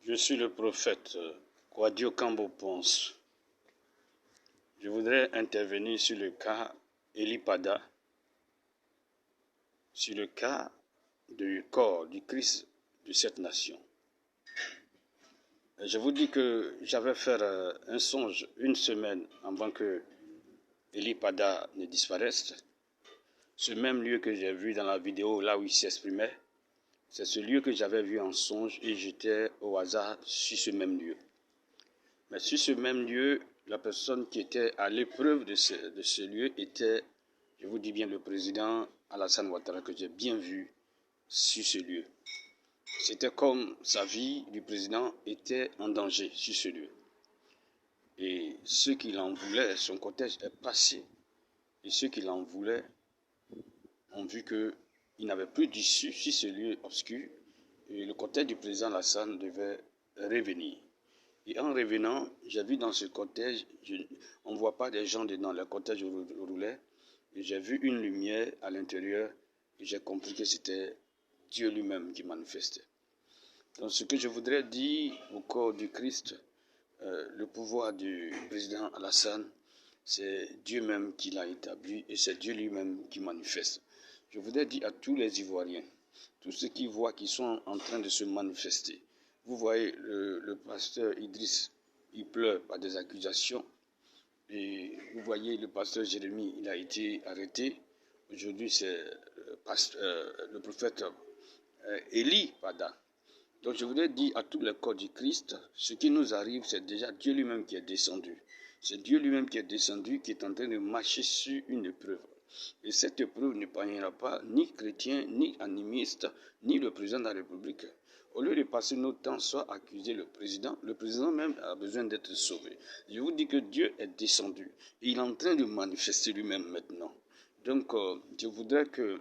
Je suis le prophète Kwadio Kambo Ponce. Je voudrais intervenir sur le cas Eli Pada, sur le cas du corps du Christ de cette nation. Je vous dis que j'avais fait un songe une semaine avant que Eli Pada ne disparaisse. Ce même lieu que j'ai vu dans la vidéo, là où il s'exprimait, c'est ce lieu que j'avais vu en songe et j'étais au hasard sur ce même lieu. Mais sur ce même lieu, la personne qui était à l'épreuve de ce lieu était, je vous dis bien, le président Alassane Ouattara, que j'ai bien vu sur ce lieu. C'était comme sa vie du président était en danger sur ce lieu. Et ceux qui l'en voulaient, son cortège est passé. Et ceux qui l'en voulaient ont vu qu'il n'avait plus d'issue sur ce lieu obscur. Et le cortège du président Alassane devait revenir. Et en revenant, j'ai vu dans ce cortège, on ne voit pas des gens dedans, le cortège roulait, et j'ai vu une lumière à l'intérieur, et j'ai compris que c'était Dieu lui-même qui manifestait. Donc ce que je voudrais dire au corps du Christ, le pouvoir du président Alassane, c'est Dieu même qui l'a établi, et c'est Dieu lui-même qui manifeste. Je voudrais dire à tous les Ivoiriens, tous ceux qui voient qu'ils sont en train de se manifester. Vous voyez, le pasteur Idriss, il pleure par des accusations. Et vous voyez, le pasteur Jérémie, il a été arrêté. Aujourd'hui, c'est le prophète Eli Pada. Donc je voudrais dire à tout le corps du Christ, ce qui nous arrive, c'est déjà Dieu lui-même qui est descendu. C'est Dieu lui-même qui est descendu, qui est en train de marcher sur une épreuve. Et cette épreuve n'épargnera pas ni chrétiens, ni animistes, ni le président de la République. Au lieu de passer notre temps soit à accuser le président même a besoin d'être sauvé. Je vous dis que Dieu est descendu. Et il est en train de manifester lui-même maintenant. Donc, je voudrais que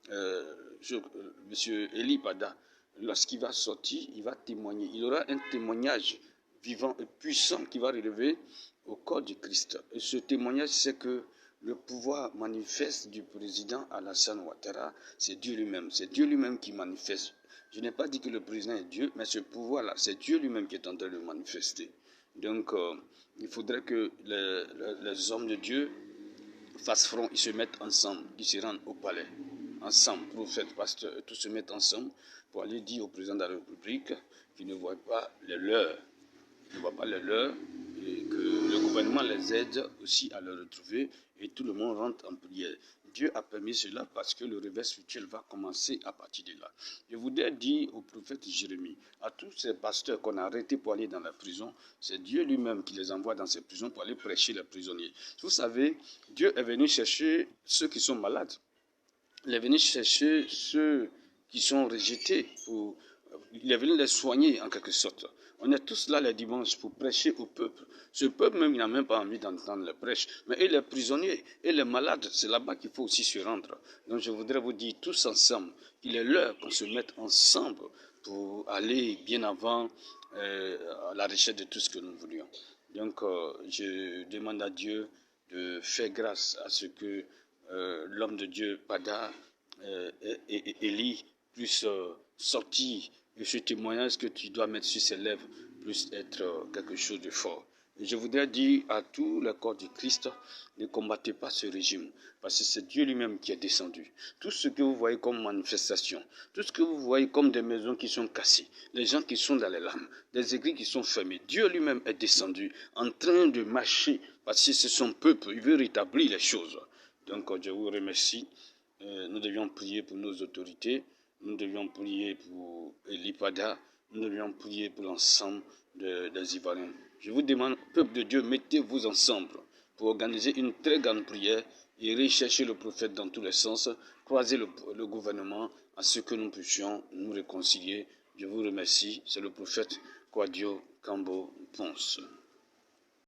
M. Eli Pada, lorsqu'il va sortir, il va témoigner. Il aura un témoignage vivant et puissant qui va relever au corps du Christ. Et ce témoignage, c'est que le pouvoir manifeste du président Alassane Ouattara, c'est Dieu lui-même. C'est Dieu lui-même qui manifeste. Je n'ai pas dit que le président est Dieu, mais ce pouvoir-là, c'est Dieu lui-même qui est en train de manifester. Donc, il faudrait que les hommes de Dieu fassent front, ils se mettent ensemble, ils se rendent au palais. Ensemble, prophètes, pasteurs, tous se mettent ensemble pour aller dire au président de la République qu'il ne voit pas les leurs. Il ne voit pas les leurs et que le gouvernement les aide aussi à le retrouver et tout le monde rentre en prière. Dieu a permis cela parce que le réveil spirituel va commencer à partir de là. Je voudrais dire au prophète Jérémie, à tous ces pasteurs qu'on a arrêtés pour aller dans la prison, c'est Dieu lui-même qui les envoie dans ces prisons pour aller prêcher les prisonniers. Vous savez, Dieu est venu chercher ceux qui sont malades. Il est venu chercher ceux qui sont rejetés. Il est venu les soigner en quelque sorte. On est tous là les dimanches pour prêcher au peuple. Ce peuple même, il n'a même pas envie d'entendre les prêches. Mais et les prisonniers et les malades, c'est là-bas qu'il faut aussi se rendre. Donc je voudrais vous dire tous ensemble qu'il est l'heure qu'on se mette ensemble pour aller bien avant à la recherche de tout ce que nous voulions. Donc je demande à Dieu de faire grâce à ce que l'homme de Dieu, Pada et Eli, puissent sortir de ce témoignage que tu dois mettre sur ses lèvres, puisse être quelque chose de fort. Et je voudrais dire à tout le corps du Christ, ne combattez pas ce régime, parce que c'est Dieu lui-même qui est descendu. Tout ce que vous voyez comme manifestation, tout ce que vous voyez comme des maisons qui sont cassées, les gens qui sont dans les larmes, des églises qui sont fermées, Dieu lui-même est descendu, en train de marcher, parce que c'est son peuple, il veut rétablir les choses. Donc je vous remercie. Nous devions prier pour nos autorités, nous devions prier pour Eli Pada, nous devions prier pour l'ensemble des Ivoiriens. Je vous demande, peuple de Dieu, mettez-vous ensemble pour organiser une très grande prière et rechercher le prophète dans tous les sens, croiser le gouvernement à ce que nous puissions nous réconcilier. Je vous remercie, c'est le prophète Kwadio Kambo Ponce.